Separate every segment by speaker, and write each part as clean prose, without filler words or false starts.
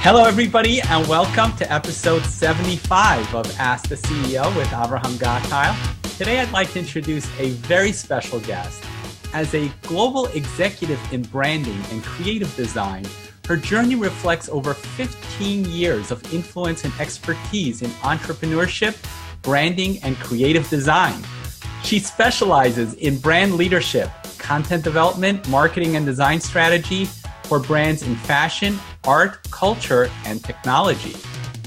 Speaker 1: Hello, everybody, and welcome to episode 75 of Ask the CEO with Abraham Gottheil. Today, I'd like to introduce a very special guest. As a global executive in branding and creative design, her journey reflects over 15 years of influence and expertise in entrepreneurship, branding, and creative design. She specializes in brand leadership, content development, marketing, and design strategy for brands in fashion, art, culture, and technology.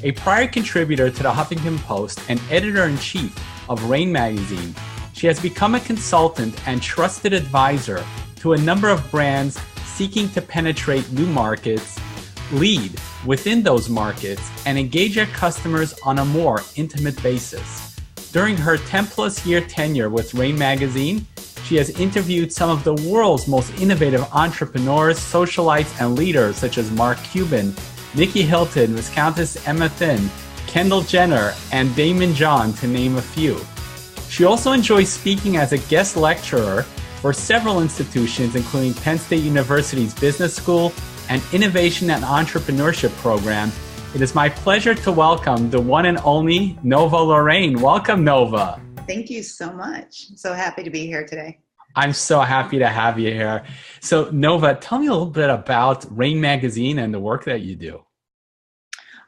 Speaker 1: A prior contributor to the Huffington Post and editor-in-chief of Raine Magazine, she has become a consultant and trusted advisor to a number of brands seeking to penetrate new markets, lead within those markets, and engage their customers on a more intimate basis. During her 10-plus year tenure with Raine Magazine, she has interviewed some of the world's most innovative entrepreneurs, socialites, and leaders such as Mark Cuban, Nicky Hilton, Viscountess Emma Thynn, Kendall and Daymond, to name a few. She also enjoys speaking as a guest lecturer for several institutions, including Penn State University's Business School and Innovation and Entrepreneurship Program. It is my pleasure to welcome the one and only Nova Lorraine. Welcome, Nova.
Speaker 2: Thank you so much. I'm so happy to be here today.
Speaker 1: I'm so happy to have you here. So Nova, tell me a little bit about Raine Magazine and the work that you do.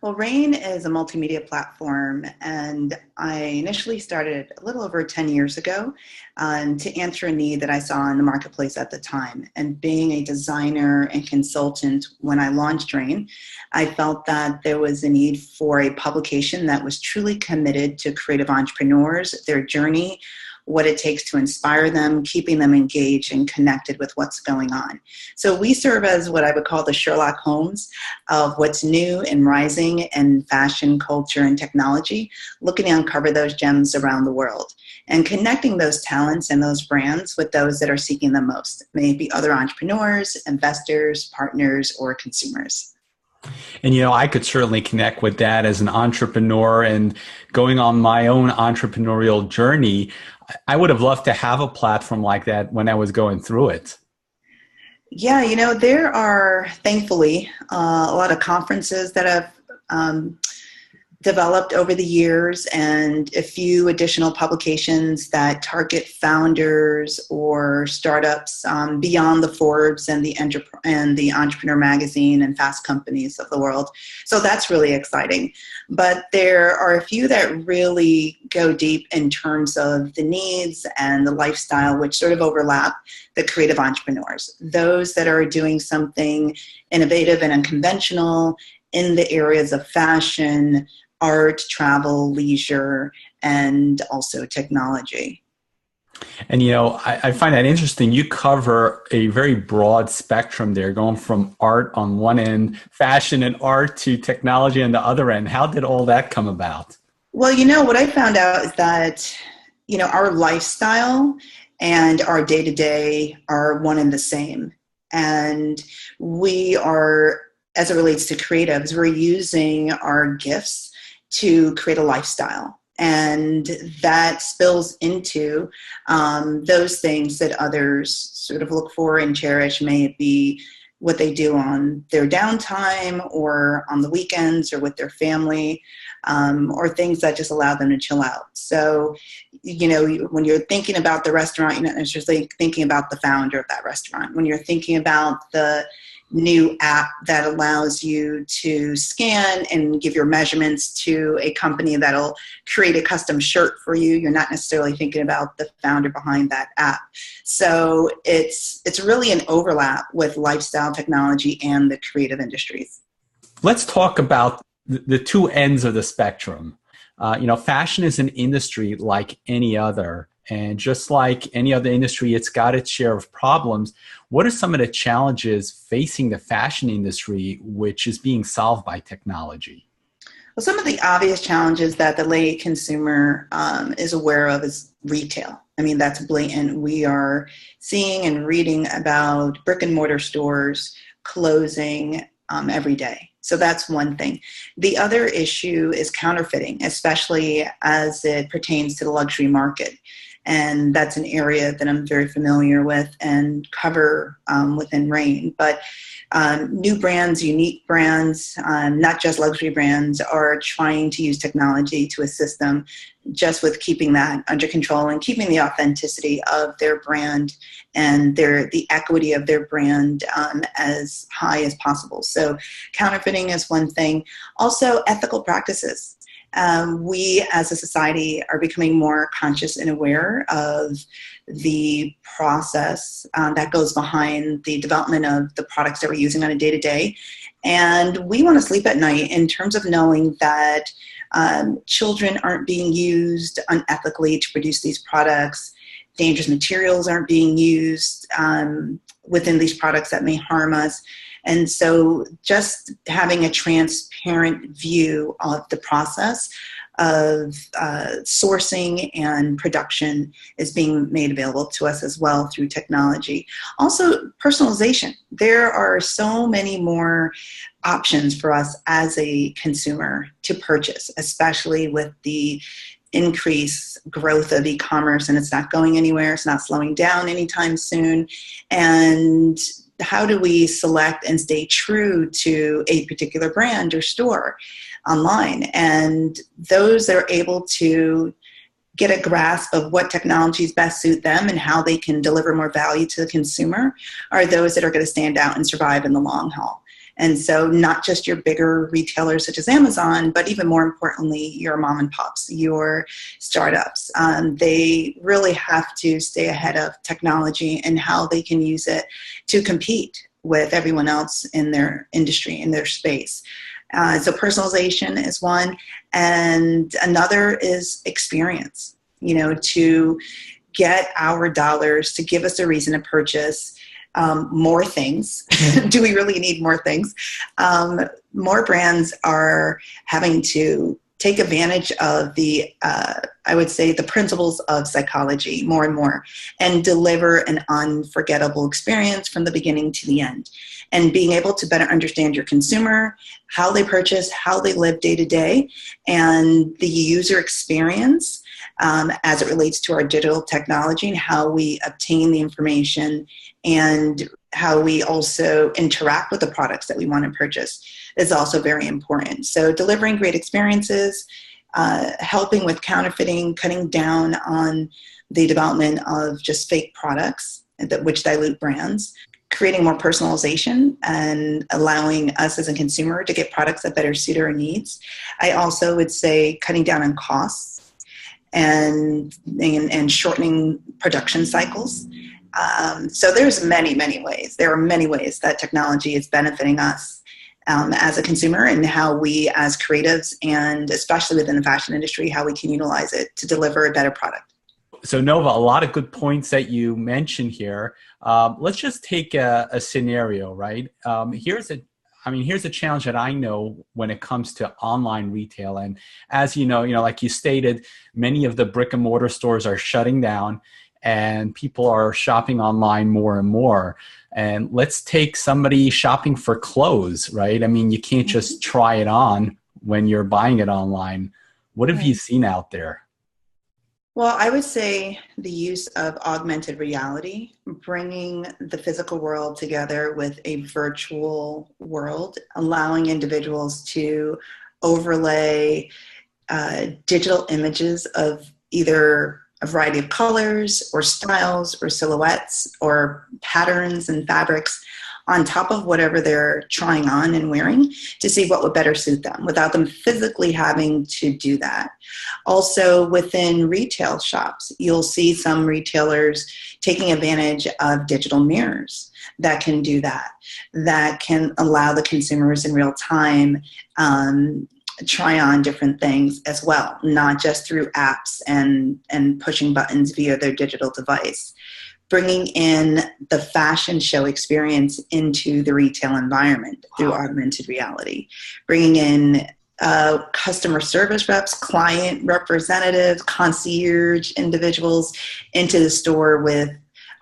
Speaker 2: Well, Raine is a multimedia platform, and I initially started a little over 10 years ago to answer a need that I saw in the marketplace at the time. And being a designer and consultant when I launched Raine, I felt that there was a need for a publication that was truly committed to creative entrepreneurs, their journey, what it takes to inspire them, keeping them engaged and connected with what's going on. So we serve as what I would call the Sherlock Holmes of what's new and rising in fashion, culture, and technology, looking to uncover those gems around the world and connecting those talents and those brands with those that are seeking them most, maybe other entrepreneurs, investors, partners, or consumers.
Speaker 1: And, I could certainly connect with that as an entrepreneur and going on my own entrepreneurial journey. I would have loved to have a platform like that when I was going through it.
Speaker 2: Yeah, there are, thankfully, a lot of conferences that have developed over the years and a few additional publications that target founders or startups beyond the Forbes and the Entrepreneur Magazine and Fast Companies of the world. So that's really exciting. But there are a few that really go deep in terms of the needs and the lifestyle, which sort of overlap the creative entrepreneurs. Those that are doing something innovative and unconventional in the areas of fashion, art, travel, leisure, and also technology.
Speaker 1: And, I find that interesting. You cover a very broad spectrum there, going from art on one end, fashion and art, to technology on the other end. How did all that come about?
Speaker 2: Well, what I found out is that, our lifestyle and our day-to-day are one and the same. And we are, as it relates to creatives, we're using our gifts to create a lifestyle. And that spills into those things that others sort of look for and cherish, may it be what they do on their downtime or on the weekends or with their family, or things that just allow them to chill out. So, when you're thinking about the restaurant, you're not necessarily thinking about the founder of that restaurant. When you're thinking about the new app that allows you to scan and give your measurements to a company that'll create a custom shirt for you, you're not necessarily thinking about the founder behind that app. So it's really an overlap with lifestyle, technology, and the creative industries.
Speaker 1: Let's talk about the two ends of the spectrum. Fashion is an industry like any other. And just like any other industry, it's got its share of problems. What are some of the challenges facing the fashion industry, which is being solved by technology?
Speaker 2: Well, some of the obvious challenges that the lay consumer is aware of is retail. I mean, that's blatant. We are seeing and reading about brick and mortar stores closing every day. So that's one thing. The other issue is counterfeiting, especially as it pertains to the luxury market. And that's an area that I'm very familiar with and cover within Raine. But new brands, unique brands, not just luxury brands, are trying to use technology to assist them just with keeping that under control and keeping the authenticity of their brand and the equity of their brand as high as possible. So counterfeiting is one thing. Also, ethical practices. We as a society are becoming more conscious and aware of the process that goes behind the development of the products that we're using on a day-to-day. And we want to sleep at night in terms of knowing that children aren't being used unethically to produce these products. Dangerous materials aren't being used within these products that may harm us. And so just having a transparent view of the process of sourcing and production is being made available to us as well through technology. Also, personalization. There are so many more options for us as a consumer to purchase, especially with the increased growth of e-commerce, and it's not going anywhere. It's not slowing down anytime soon. And how do we select and stay true to a particular brand or store online? And those that are able to get a grasp of what technologies best suit them and how they can deliver more value to the consumer are those that are going to stand out and survive in the long haul. And so not just your bigger retailers such as Amazon, but even more importantly, your mom and pops, your startups. They really have to stay ahead of technology and how they can use it to compete with everyone else in their industry, in their space. So personalization is one. And another is experience, to get our dollars, to give us a reason to purchase more things. Do we really need more things? More brands are having to take advantage of I would say, the principles of psychology more and more and deliver an unforgettable experience from the beginning to the end. And being able to better understand your consumer, how they purchase, how they live day to day, and the user experience as it relates to our digital technology and how we obtain the information and how we also interact with the products that we want to purchase is also very important. So delivering great experiences, helping with counterfeiting, cutting down on the development of just fake products which dilute brands, creating more personalization and allowing us as a consumer to get products that better suit our needs. I also would say cutting down on costs and shortening production cycles. So there's many ways. There are many ways that technology is benefiting us as a consumer and how we as creatives, and especially within the fashion industry, how we can utilize it to deliver a better product.
Speaker 1: So Nova, a lot of good points that you mentioned here. Let's just take a scenario, right? Here's a challenge that I know when it comes to online retail. And as you know, like you stated, many of the brick and mortar stores are shutting down and people are shopping online more and more. And let's take somebody shopping for clothes, right? I mean, you can't just try it on when you're buying it online. What have you seen out there?
Speaker 2: Well, I would say the use of augmented reality, bringing the physical world together with a virtual world, allowing individuals to overlay digital images of either a variety of colors or styles or silhouettes or patterns and fabrics on top of whatever they're trying on and wearing to see what would better suit them without them physically having to do that. Also within retail shops, you'll see some retailers taking advantage of digital mirrors that can do that can allow the consumers in real time try on different things as well, not just through apps and pushing buttons via their digital device. Bringing in the fashion show experience into the retail environment through augmented reality. Bringing in customer service reps, client representatives, concierge individuals into the store with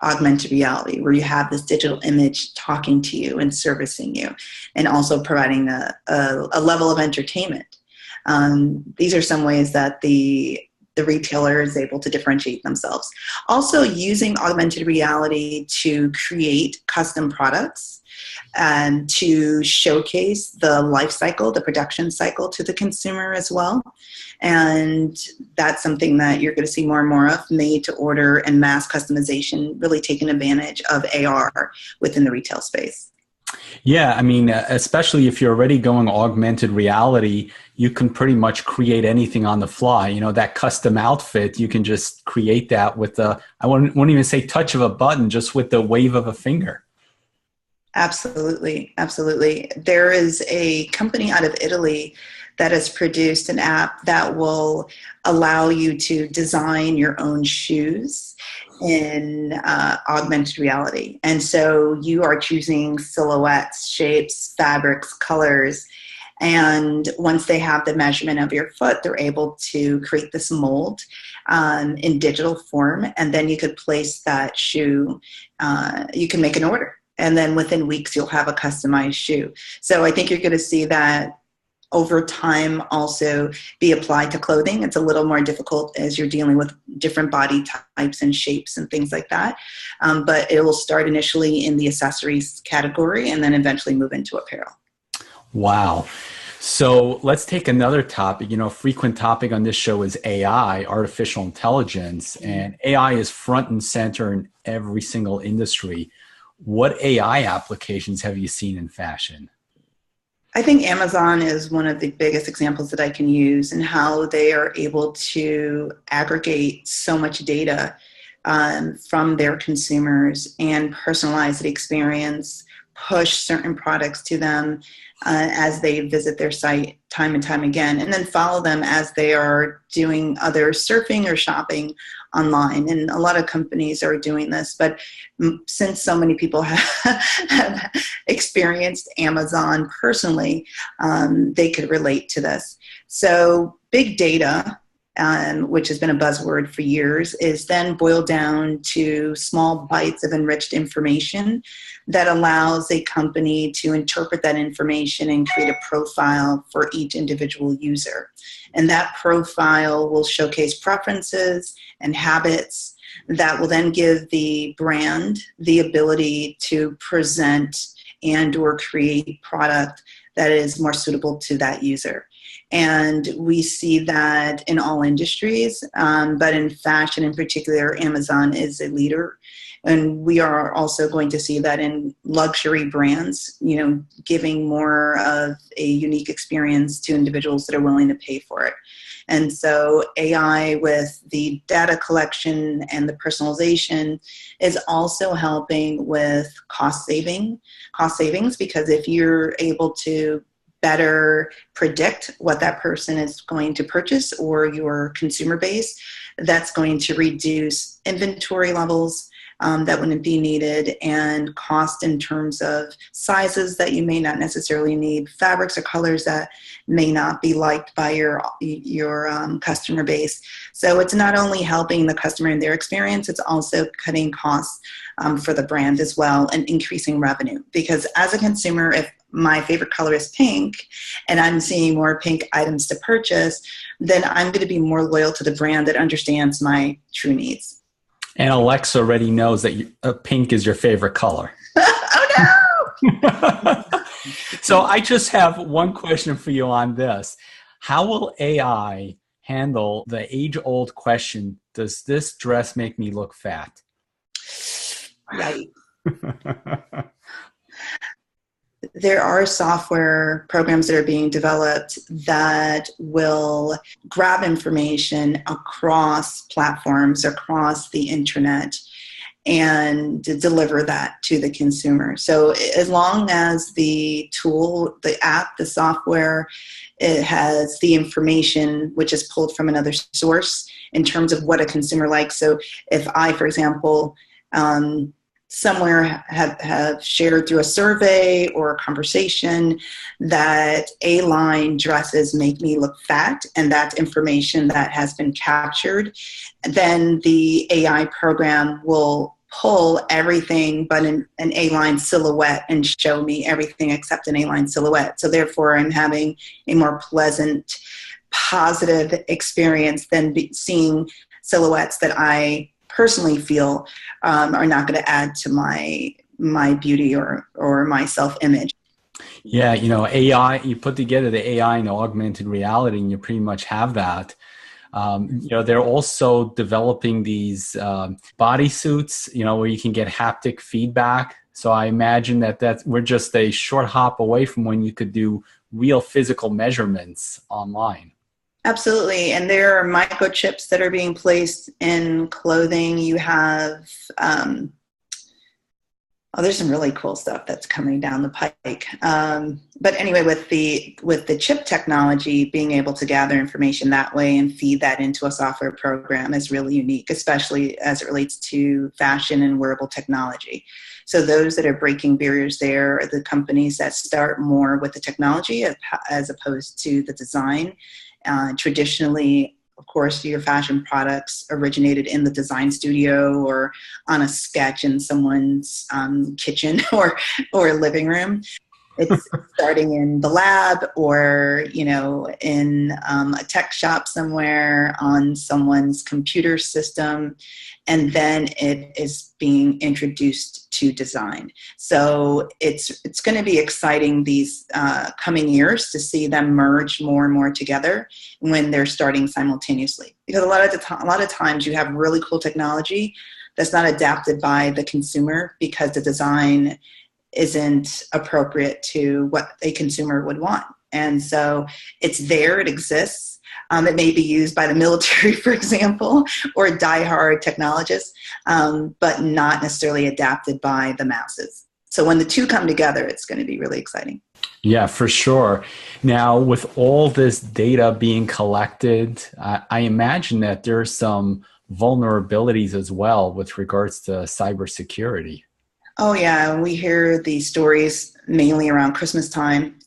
Speaker 2: augmented reality, where you have this digital image talking to you and servicing you, and also providing a level of entertainment. These are some ways that the the retailer is able to differentiate themselves. Also using augmented reality to create custom products and to showcase the life cycle, the production cycle to the consumer as well. And that's something that you're going to see more and more of, made to order and mass customization, really taking advantage of AR within the retail space.
Speaker 1: Yeah, I mean, especially if you're already going augmented reality, you can pretty much create anything on the fly. You know, that custom outfit, you can just create that with I wouldn't even say touch of a button, just with the wave of a finger.
Speaker 2: Absolutely. Absolutely. There is a company out of Italy that has produced an app that will allow you to design your own shoes in augmented reality. And so you are choosing silhouettes, shapes, fabrics, colors. And once they have the measurement of your foot, they're able to create this mold in digital form. And then you could place that shoe, you can make an order. And then within weeks, you'll have a customized shoe. So I think you're going to see that over time also be applied to clothing. It's a little more difficult as you're dealing with different body types and shapes and things like that. But it will start initially in the accessories category and then eventually move into apparel.
Speaker 1: Wow. So let's take another topic. You know, a frequent topic on this show is AI, artificial intelligence, and AI is front and center in every single industry. What AI applications have you seen in fashion?
Speaker 2: I think Amazon is one of the biggest examples that I can use, and how they are able to aggregate so much data from their consumers and personalize the experience, push certain products to them as they visit their site time and time again, and then follow them as they are doing other surfing or shopping online. And a lot of companies are doing this, but since so many people have experienced Amazon personally, they could relate to this. So big data, which has been a buzzword for years, is then boiled down to small bytes of enriched information that allows a company to interpret that information and create a profile for each individual user. And that profile will showcase preferences and habits that will then give the brand the ability to present and or create product that is more suitable to that user. And we see that in all industries, but in fashion in particular, Amazon is a leader. And we are also going to see that in luxury brands, you know, giving more of a unique experience to individuals that are willing to pay for it. And so AI with the data collection and the personalization is also helping with cost savings, because if you're able to better predict what that person is going to purchase or your consumer base, that's going to reduce inventory levels that wouldn't be needed, and cost in terms of sizes that you may not necessarily need, fabrics or colors that may not be liked by your customer base. So it's not only helping the customer in their experience, it's also cutting costs for the brand as well and increasing revenue. Because as a consumer, if my favorite color is pink and I'm seeing more pink items to purchase, then I'm going to be more loyal to the brand that understands my true needs.
Speaker 1: And Alexa already knows that pink is your favorite color.
Speaker 2: Oh, no!
Speaker 1: So I just have one question for you on this. How will AI handle the age-old question, does this dress make me look fat?
Speaker 2: Right. There are software programs that are being developed that will grab information across platforms, across the internet, and deliver that to the consumer. So as long as the tool, the app, the software, it has the information which is pulled from another source in terms of what a consumer likes. So if I, for example, somewhere have shared through a survey or a conversation that A-line dresses make me look fat, and that's information that has been captured, then the AI program will pull everything but an A-line silhouette and show me everything except an A-line silhouette. So therefore I'm having a more pleasant positive experience than seeing silhouettes that I personally feel are not going to add to my beauty or my self-image.
Speaker 1: Yeah, AI, you put together the AI and the augmented reality, and you pretty much have that. They're also developing these bodysuits, where you can get haptic feedback. So I imagine that we're just a short hop away from when you could do real physical measurements online.
Speaker 2: Absolutely. And there are microchips that are being placed in clothing. You have, there's some really cool stuff that's coming down the pike. But anyway, with the chip technology, being able to gather information that way and feed that into a software program is really unique, especially as it relates to fashion and wearable technology. So those that are breaking barriers there are the companies that start more with the technology as opposed to the design. Traditionally, of course, your fashion products originated in the design studio or on a sketch in someone's kitchen or living room. It's starting in the lab or, in a tech shop somewhere on someone's computer system. And then it is being introduced to design. So it's going to be exciting these coming years to see them merge more and more together when they're starting simultaneously. Because a lot of times you have really cool technology that's not adapted by the consumer because the design isn't appropriate to what a consumer would want. And so it's there, it exists. It may be used by the military, for example, or diehard technologists, but not necessarily adapted by the masses. So when the two come together, it's going to be really exciting.
Speaker 1: Yeah, for sure. Now, with all this data being collected, I imagine that there are some vulnerabilities as well with regards to cybersecurity.
Speaker 2: Oh, yeah. We hear these stories mainly around Christmas time.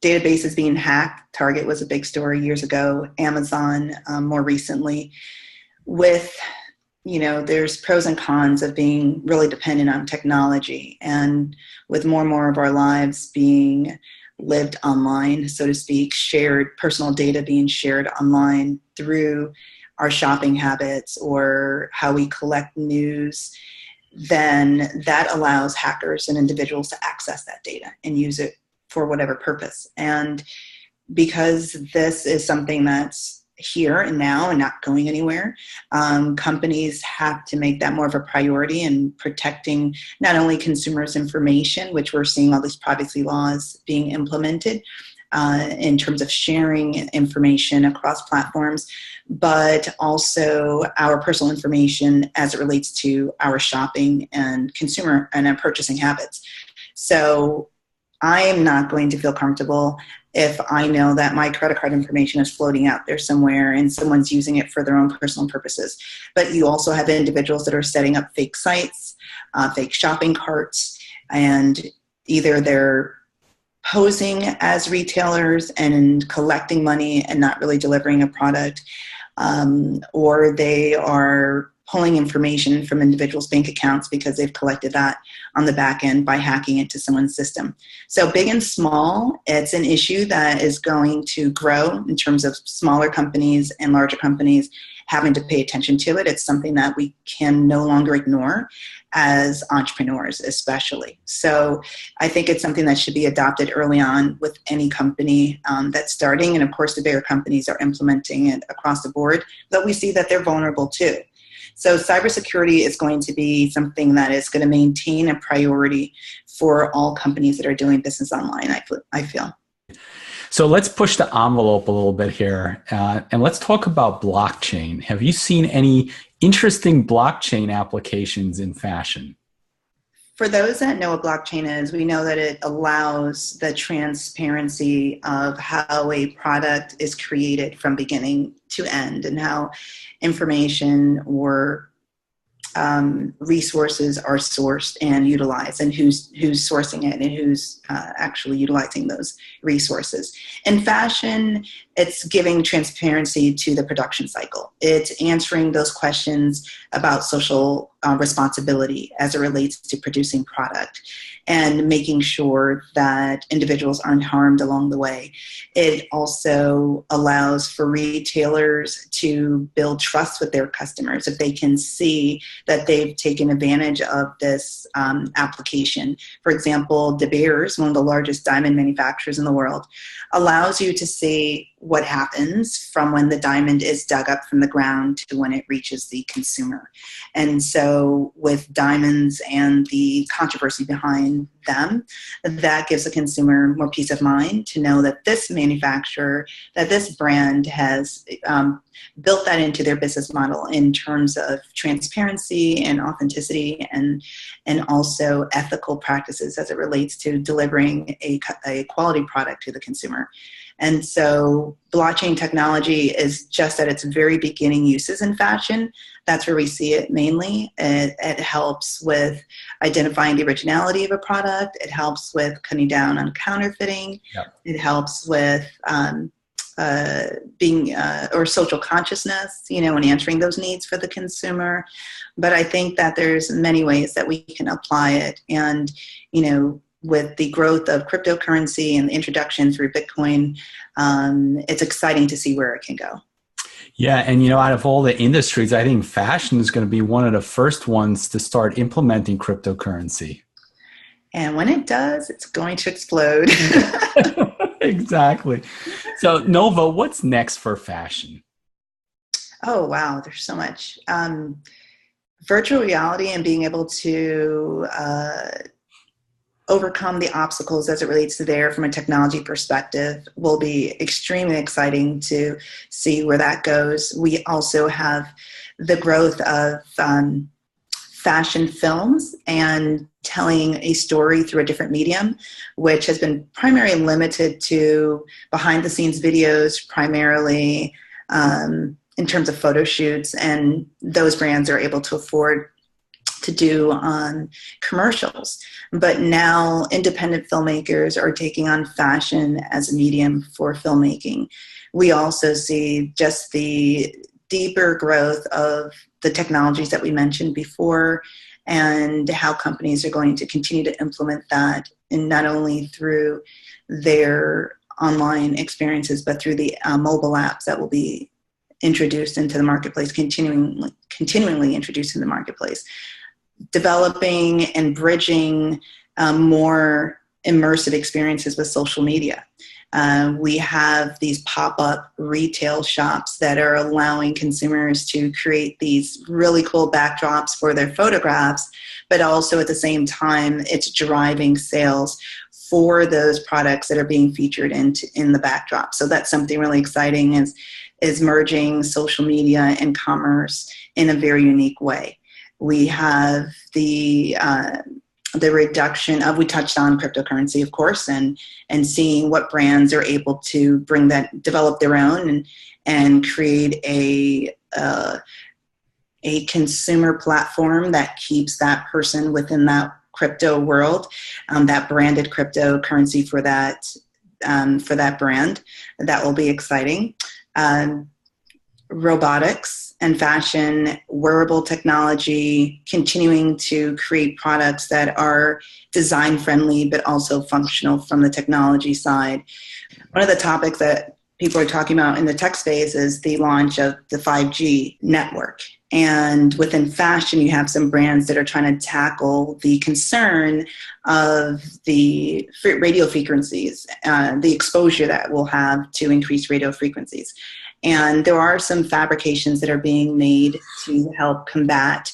Speaker 2: Databases being hacked. Target was a big story years ago. Amazon more recently. There's pros and cons of being really dependent on technology. And with more and more of our lives being lived online, so to speak, shared personal data being shared online through our shopping habits or how we collect news, then that allows hackers and individuals to access that data and use it for whatever purpose. And because this is something that's here and now and not going anywhere, companies have to make that more of a priority in protecting not only consumers' information, which we're seeing all these privacy laws being implemented in terms of sharing information across platforms, but also our personal information as it relates to our shopping and consumer and our purchasing habits. So I am not going to feel comfortable if I know that my credit card information is floating out there somewhere and someone's using it for their own personal purposes. But you also have individuals that are setting up fake sites, fake shopping carts, and either they're posing as retailers and collecting money and not really delivering a product, or they are pulling information from individuals' bank accounts because they've collected that on the back end by hacking into someone's system. So big and small, it's an issue that is going to grow in terms of smaller companies and larger companies having to pay attention to it. It's something that we can no longer ignore as entrepreneurs, especially. So I think it's something that should be adopted early on with any company that's starting. And of course, the bigger companies are implementing it across the board, but we see that they're vulnerable too. So cybersecurity is going to be something that is going to maintain a priority for all companies that are doing business online, I feel.
Speaker 1: So let's push the envelope a little bit here, and let's talk about blockchain. Have you seen any interesting blockchain applications in fashion?
Speaker 2: For those that know what blockchain is, we know that it allows the transparency of how a product is created from beginning to end and how information or resources are sourced and utilized, and who's sourcing it and who's actually utilizing those resources. In fashion, it's giving transparency to the production cycle. It's answering those questions about social responsibility as it relates to producing product and making sure that individuals aren't harmed along the way. It also allows for retailers to build trust with their customers if they can see that they've taken advantage of this application. For example, De Beers, one of the largest diamond manufacturers in the world, allows you to see what happens from when the diamond is dug up from the ground to when it reaches the consumer. And so with diamonds and the controversy behind them, that gives the consumer more peace of mind to know that this manufacturer, that this brand has built that into their business model in terms of transparency and authenticity and also ethical practices as it relates to delivering a quality product to the consumer. And so blockchain technology is just at its very beginning uses in fashion. That's where we see it mainly. It helps with identifying the originality of a product. It helps with cutting down on counterfeiting. Yep. It helps with or social consciousness, and answering those needs for the consumer. But I think that there's many ways that we can apply it. And, with the growth of cryptocurrency and the introduction through Bitcoin, it's exciting to see where it can go.
Speaker 1: Yeah. And, out of all the industries, I think fashion is going to be one of the first ones to start implementing cryptocurrency.
Speaker 2: And when it does, it's going to explode.
Speaker 1: Exactly. So, Nova, what's next for fashion?
Speaker 2: Oh, wow. There's so much. Virtual reality and being able to overcome the obstacles as it relates to there from a technology perspective will be extremely exciting to see where that goes. We also have the growth of fashion films and telling a story through a different medium, which has been primarily limited to behind the scenes videos, primarily in terms of photo shoots, and those brands are able to afford to do commercials. But now independent filmmakers are taking on fashion as a medium for filmmaking. We also see just the deeper growth of the technologies that we mentioned before and how companies are going to continue to implement that, and not only through their online experiences, but through the mobile apps that will be introduced into the marketplace, continually introduced in the marketplace. Developing and bridging more immersive experiences with social media. We have these pop-up retail shops that are allowing consumers to create these really cool backdrops for their photographs, but also at the same time, it's driving sales for those products that are being featured in the backdrop. So that's something really exciting, is merging social media and commerce in a very unique way. We have the reduction of, we touched on cryptocurrency, of course, and seeing what brands are able to bring that, develop their own and create a consumer platform that keeps that person within that crypto world, that branded cryptocurrency for that brand. That will be exciting. Robotics and fashion, wearable technology, continuing to create products that are design friendly, but also functional from the technology side. One of the topics that people are talking about in the tech space is the launch of the 5G network. And within fashion, you have some brands that are trying to tackle the concern of the radio frequencies, the exposure that we'll have to increased radio frequencies. And there are some fabrications that are being made to help combat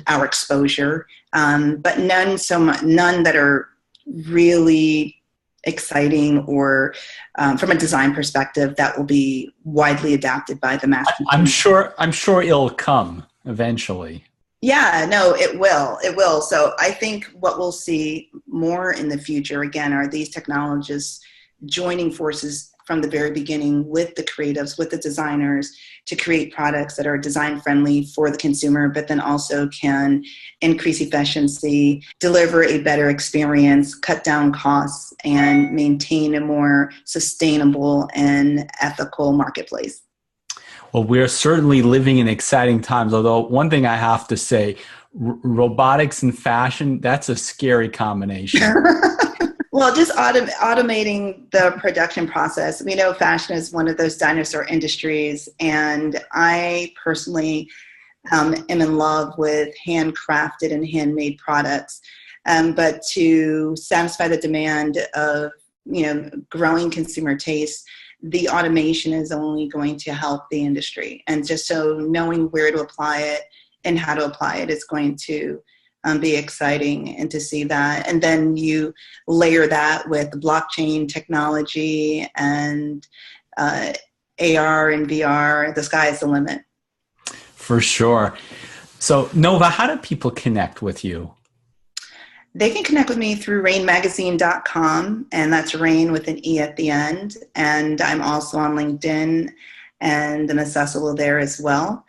Speaker 2: our exposure, but none that are really exciting or from a design perspective that will be widely adapted by the mass consumer.
Speaker 1: I'm sure it'll come eventually.
Speaker 2: Yeah, no, it will. It will. So I think what we'll see more in the future, again, are these technologists joining forces from the very beginning with the creatives, with the designers, to create products that are design friendly for the consumer, but then also can increase efficiency, deliver a better experience, cut down costs, and maintain a more sustainable and ethical marketplace.
Speaker 1: Well, we're certainly living in exciting times, although one thing I have to say, robotics and fashion, that's a scary combination.
Speaker 2: Well, just automating the production process. We know fashion is one of those dinosaur industries, and I personally am in love with handcrafted and handmade products. But to satisfy the demand of growing consumer taste, the automation is only going to help the industry. And just so knowing where to apply it and how to apply it is going to be exciting, and to see that. And then you layer that with blockchain technology and AR and VR, the sky is the limit.
Speaker 1: For sure. So Nova, how do people connect with you?
Speaker 2: They can connect with me through rainemagazine.com, and that's Raine with an E at the end. And I'm also on LinkedIn and I'm accessible there as well.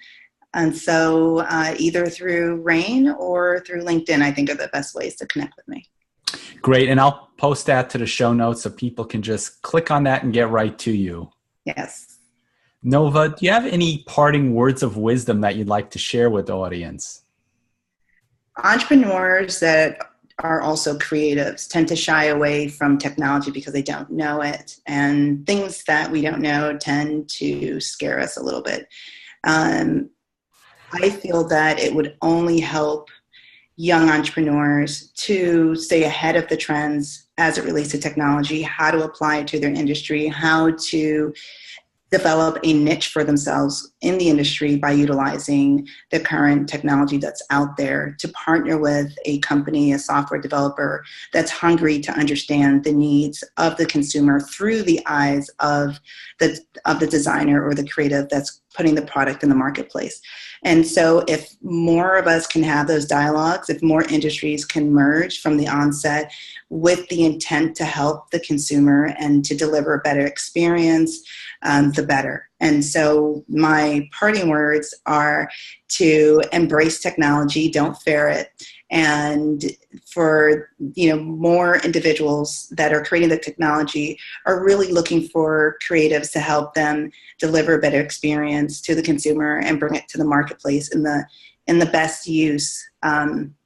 Speaker 2: And so either through Raine or through LinkedIn, I think are the best ways to connect with me.
Speaker 1: Great. And I'll post that to the show notes so people can just click on that and get right to you.
Speaker 2: Yes.
Speaker 1: Nova, do you have any parting words of wisdom that you'd like to share with the audience?
Speaker 2: Entrepreneurs that are also creatives tend to shy away from technology because they don't know it. And things that we don't know tend to scare us a little bit. I feel that it would only help young entrepreneurs to stay ahead of the trends as it relates to technology, how to apply it to their industry, how to develop a niche for themselves in the industry by utilizing the current technology that's out there, to partner with a company, a software developer that's hungry to understand the needs of the consumer through the eyes of the designer or the creative that's putting the product in the marketplace. And so if more of us can have those dialogues, if more industries can merge from the onset with the intent to help the consumer and to deliver a better experience, the better. And so my parting words are to embrace technology, don't fear it. And for more individuals that are creating the technology are really looking for creatives to help them deliver a better experience to the consumer and bring it to the marketplace in the best use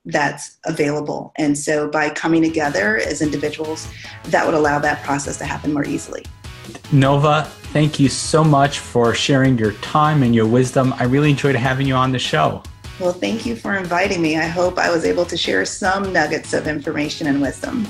Speaker 2: that's available. And so by coming together as individuals, that would allow that process to happen more easily.
Speaker 1: Nova, thank you so much for sharing your time and your wisdom. I really enjoyed having you on the show.
Speaker 2: Well, thank you for inviting me. I hope I was able to share some nuggets of information and wisdom.